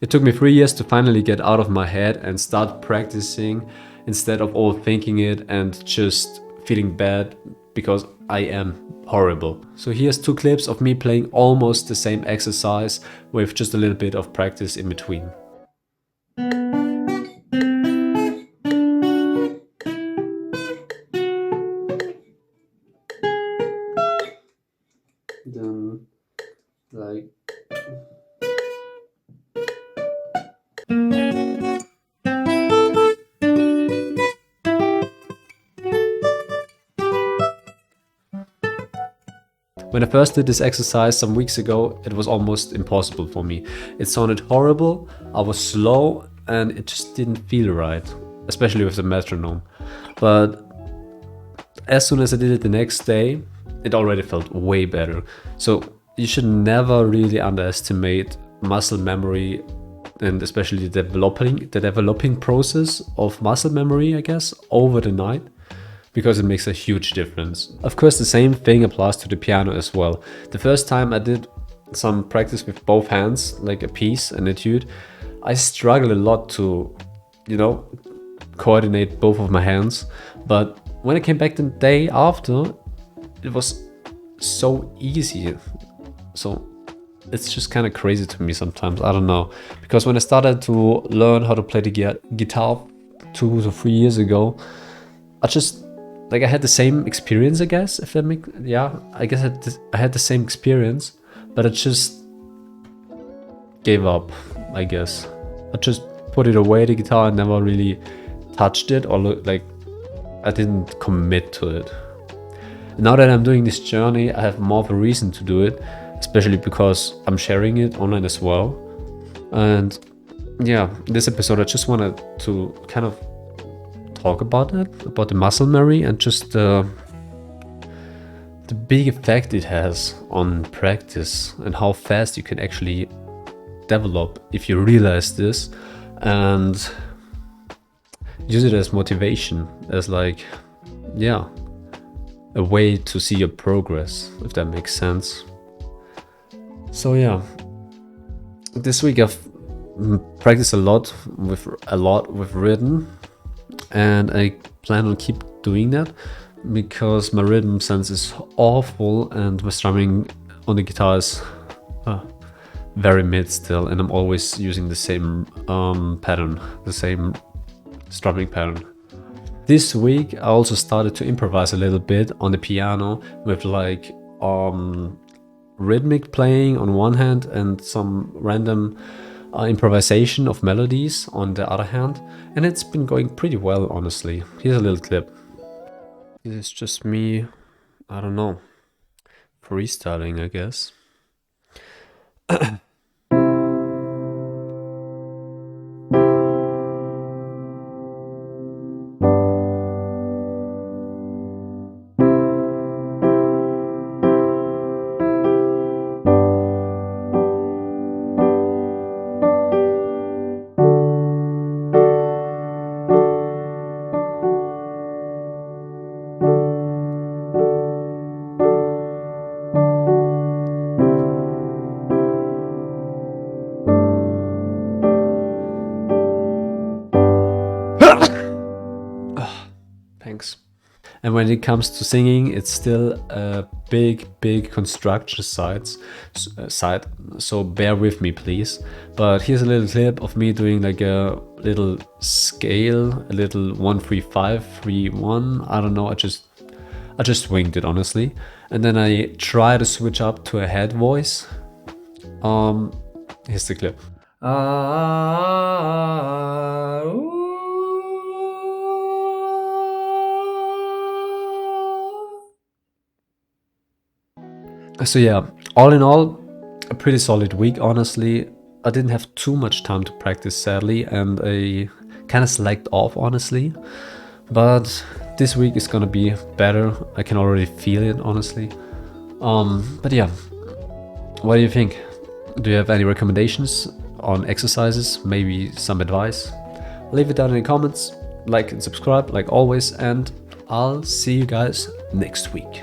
It took me 3 years to finally get out of my head and start practicing instead of overthinking it and just feeling bad because I am horrible. So here's 2 clips of me playing almost the same exercise with just a little bit of practice in between. Then, like... When I first did this exercise some weeks ago, it was almost impossible for me. It sounded horrible, I was slow, and it just didn't feel right, especially with the metronome. But as soon as I did it the next day, it already felt way better. So you should never really underestimate muscle memory, and especially the developing process of muscle memory, I guess, over the night, because it makes a huge difference. Of course, the same thing applies to the piano as well. The first time I did some practice with both hands, like a piece, an etude, I struggled a lot to, coordinate both of my hands. But when I came back the day after, it was so easy. So it's just kind of crazy to me sometimes, I don't know. Because when I started to learn how to play the guitar 2 to 3 years ago, I had the same experience, I guess, if that makes... Yeah, I guess I had the same experience, but I just gave up, I guess. I just put it away, the guitar, and never really touched it, or I didn't commit to it. Now that I'm doing this journey, I have more of a reason to do it, especially because I'm sharing it online as well. And yeah, in this episode I just wanted to kind of talk about it, about the muscle memory, and just the big effect it has on practice and how fast you can actually develop if you realize this and use it as motivation, as a way to see your progress, if that makes sense. So yeah, this week I've practiced a lot with rhythm, and I plan on keep doing that because my rhythm sense is awful and my strumming on the guitar is very mid still, and I'm always using the same pattern, the same strumming pattern. This week I also started to improvise a little bit on the piano with rhythmic playing on one hand and some random improvisation of melodies on the other hand, and it's been going pretty well, honestly. Here's a little clip. This is just me, I don't know, freestyling, I guess. Thanks. And when it comes to singing, it's still a big construction site, so bear with me, please. But here's a little clip of me doing like a little scale, a little 1 3 5 3 1. I don't know. I just winged it, honestly. And then I try to switch up to a head voice. Here's the clip. So yeah, all in all, a pretty solid week, honestly. I didn't have too much time to practice, sadly, and I kind of slacked off, honestly. But this week is gonna be better. I can already feel it, honestly. But yeah, what do you think? Do you have any recommendations on exercises? Maybe some advice? Leave it down in the comments. Like and subscribe, like always, and I'll see you guys next week.